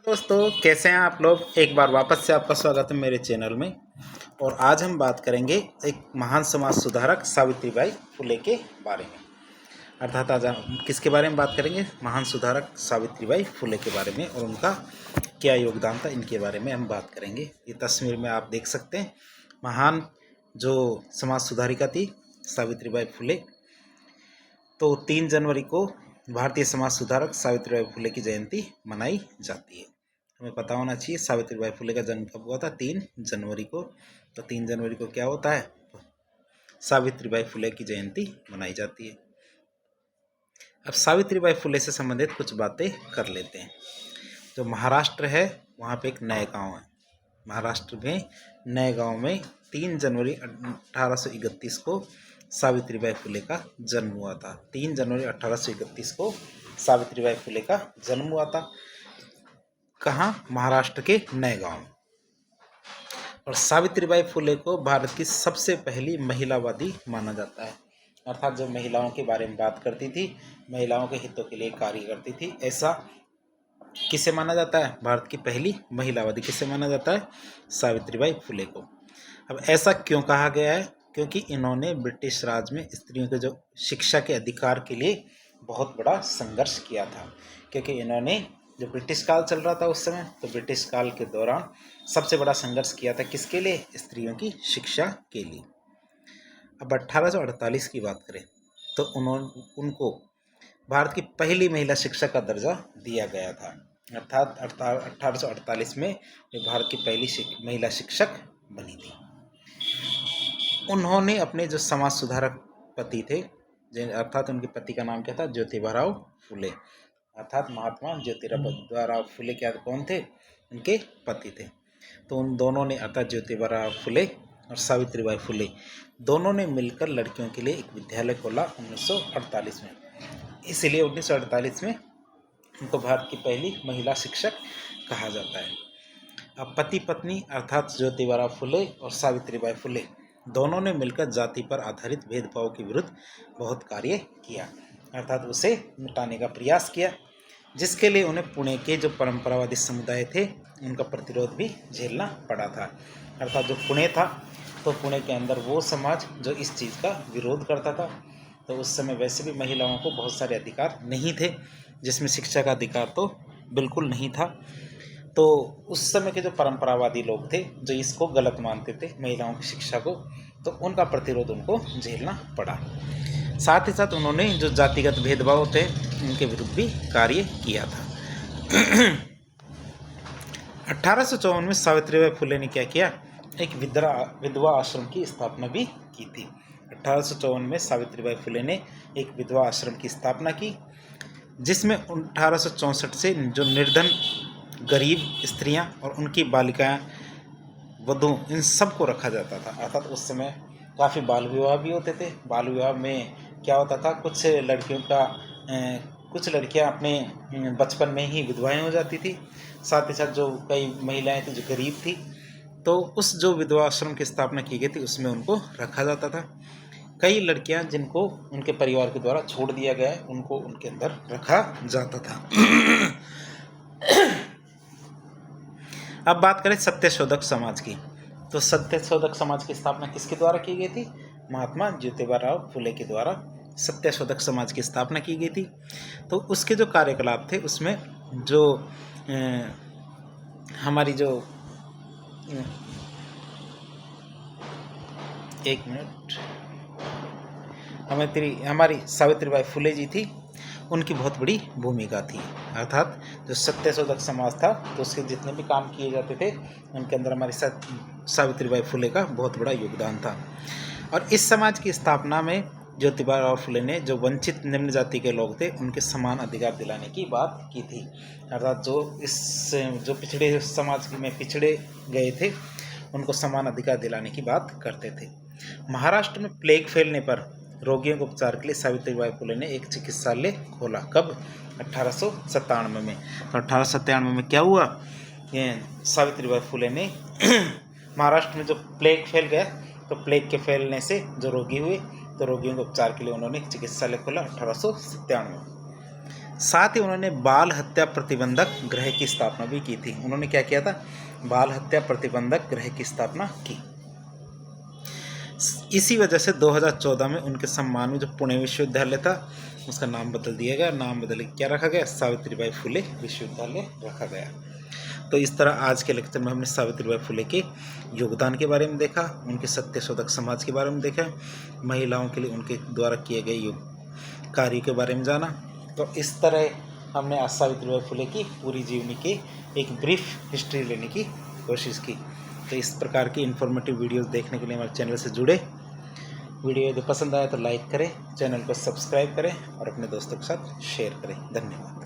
दोस्तों, कैसे हैं आप लोग। एक बार वापस से आपका स्वागत है मेरे चैनल में। और आज हम बात करेंगे एक महान समाज सुधारक सावित्रीबाई फुले के बारे में। अर्थात आज हम किसके बारे में बात करेंगे? महान सुधारक सावित्रीबाई फुले के बारे में और उनका क्या योगदान था, इनके बारे में हम बात करेंगे। ये तस्वीर में आप देख सकते हैं, महान जो समाज सुधारिका थी सावित्रीबाई फुले। तो 3 जनवरी को भारतीय समाज सुधारक सावित्रीबाई फुले की जयंती मनाई जाती है। हमें पता होना चाहिए सावित्रीबाई फुले का जन्म कब हुआ था, 3 जनवरी को। तो 3 जनवरी को क्या होता है? सावित्रीबाई फुले की जयंती मनाई जाती है। अब सावित्रीबाई फुले से संबंधित कुछ बातें कर लेते हैं। जो महाराष्ट्र है वहाँ पे एक नए गांव है। महाराष्ट्र में नए गांव में 3 जनवरी 1831 को सावित्रीबाई फुले का जन्म हुआ था। 3 जनवरी 1831 को सावित्रीबाई फुले का जन्म हुआ था। कहाँ? महाराष्ट्र के नए गांव। और सावित्रीबाई फुले को भारत की सबसे पहली महिलावादी माना जाता है। अर्थात जो महिलाओं के बारे में बात करती थी, महिलाओं के हितों के लिए कार्य करती थी, ऐसा किसे माना जाता है? भारत की पहली महिलावादी किसे माना जाता है? सावित्रीबाई फुले को। अब ऐसा क्यों कहा गया है? क्योंकि इन्होंने ब्रिटिश राज में स्त्रियों के जो शिक्षा के अधिकार के लिए बहुत बड़ा संघर्ष किया था। क्योंकि इन्होंने जो ब्रिटिश काल चल रहा था उस समय, तो ब्रिटिश काल के दौरान सबसे बड़ा संघर्ष किया था किसके लिए? स्त्रियों की शिक्षा के लिए। अब 1848 की बात करें तो उनको भारत की पहली महिला शिक्षक का दर्जा दिया गया था। अर्थात 1848 में वे भारत की पहली महिला शिक्षक बनी थी। उन्होंने अपने जो समाज सुधारक पति थे, अर्थात उनके पति का नाम क्या था? ज्योतिबाराव फुले। अर्थात महात्मा ज्योतिबाराव फुले क्या कौन थे? उनके पति थे। तो उन दोनों ने, अर्थात ज्योतिबाराव फुले और सावित्रीबाई फुले, दोनों ने मिलकर लड़कियों के लिए एक विद्यालय खोला 1948 में। इसलिए 1948 में उनको भारत की पहली महिला शिक्षक कहा जाता है। अब पति पत्नी अर्थात ज्योतिबाराव फुले और सावित्रीबाई फुले दोनों ने मिलकर जाति पर आधारित भेदभाव के विरुद्ध बहुत कार्य किया, अर्थात उसे मिटाने का प्रयास किया, जिसके लिए उन्हें पुणे के जो परंपरावादी समुदाय थे उनका प्रतिरोध भी झेलना पड़ा था। अर्थात जो पुणे था, तो पुणे के अंदर वो समाज जो इस चीज़ का विरोध करता था। तो उस समय वैसे भी महिलाओं को बहुत सारे अधिकार नहीं थे, जिसमें शिक्षा का अधिकार तो बिल्कुल नहीं था। तो उस समय के जो परंपरावादी लोग थे जो इसको गलत मानते थे, महिलाओं की शिक्षा को, तो उनका प्रतिरोध उनको झेलना पड़ा। साथ ही साथ उन्होंने जो जातिगत भेदभाव थे उनके विरुद्ध भी कार्य किया था। 1854 में सावित्रीबाई फुले ने क्या किया? एक विधवा आश्रम की स्थापना भी की थी। 1854 में सावित्रीबाई फुले ने एक विधवा आश्रम की स्थापना की, जिसमें 1864 से जो निर्धन गरीब स्त्रियां और उनकी बालिकाएं, वधु, इन सबको रखा जाता था। अर्थात उस समय काफ़ी बाल विवाह भी होते थे। बाल विवाह में क्या होता था? कुछ लड़कियां अपने बचपन में ही विधवाएं हो जाती थी। साथ ही साथ जो कई महिलाएं थी जो गरीब थी, तो उस जो विधवा आश्रम की स्थापना की गई थी उसमें उनको रखा जाता था। कई लड़कियां जिनको उनके परिवार के द्वारा छोड़ दिया गया है, उनको उनके अंदर रखा जाता था। अब बात करें सत्यशोधक समाज की, तो सत्यशोधक समाज की स्थापना किसके द्वारा की गई थी? महात्मा ज्योतिबाराव फुले के द्वारा सत्यशोधक समाज की स्थापना की गई थी। तो उसके जो कार्यकलाप थे उसमें जो हमारी जो एक मिनट हमारी सावित्रीबाई फुले जी थी, उनकी बहुत बड़ी भूमिका थी। अर्थात जो सत्यशोधक समाज था तो उसके जितने भी काम किए जाते थे उनके अंदर हमारी सावित्रीबाई फुले का बहुत बड़ा योगदान था। और इस समाज की स्थापना में ज्योतिबाराव फुले ने जो वंचित निम्न जाति के लोग थे उनके समान अधिकार दिलाने की बात की थी। अर्थात जो पिछड़े समाज में पिछड़े गए थे उनको समान अधिकार दिलाने की बात करते थे। महाराष्ट्र में प्लेग फैलने पर रोगियों के उपचार के लिए सावित्रीबाई फुले ने एक चिकित्सालय खोला। कब? 1897 में। तो 1897 में क्या हुआ? सावित्रीबाई फुले ने महाराष्ट्र में जो प्लेग फैल गया, तो प्लेग के फैलने से जो रोगी हुए, तो रोगियों के उपचार के लिए उन्होंने एक चिकित्सालय खोला 1897 में। साथ ही उन्होंने बाल हत्या प्रतिबंधक गृह की स्थापना भी की थी। उन्होंने क्या किया था? बाल हत्या प्रतिबंधक गृह की स्थापना की। इसी वजह से 2014 में उनके सम्मान में जो पुणे विश्वविद्यालय था उसका नाम बदल दिया गया। नाम बदल के क्या रखा गया? सावित्रीबाई फुले विश्वविद्यालय रखा गया। तो इस तरह आज के लेक्चर में हमने सावित्रीबाई फुले के योगदान के बारे में देखा, उनके सत्यशोधक समाज के बारे में देखा, महिलाओं के लिए उनके द्वारा किए गए कार्य के बारे में जाना। तो इस तरह हमने आज सावित्रीबाई फुले की पूरी जीवनी की एक ब्रीफ हिस्ट्री लेने की कोशिश की। तो इस प्रकार की इन्फॉर्मेटिव वीडियोस देखने के लिए हमारे चैनल से जुड़े। वीडियो यदि पसंद आया तो लाइक करें, चैनल को सब्सक्राइब करें और अपने दोस्तों के साथ शेयर करें। धन्यवाद।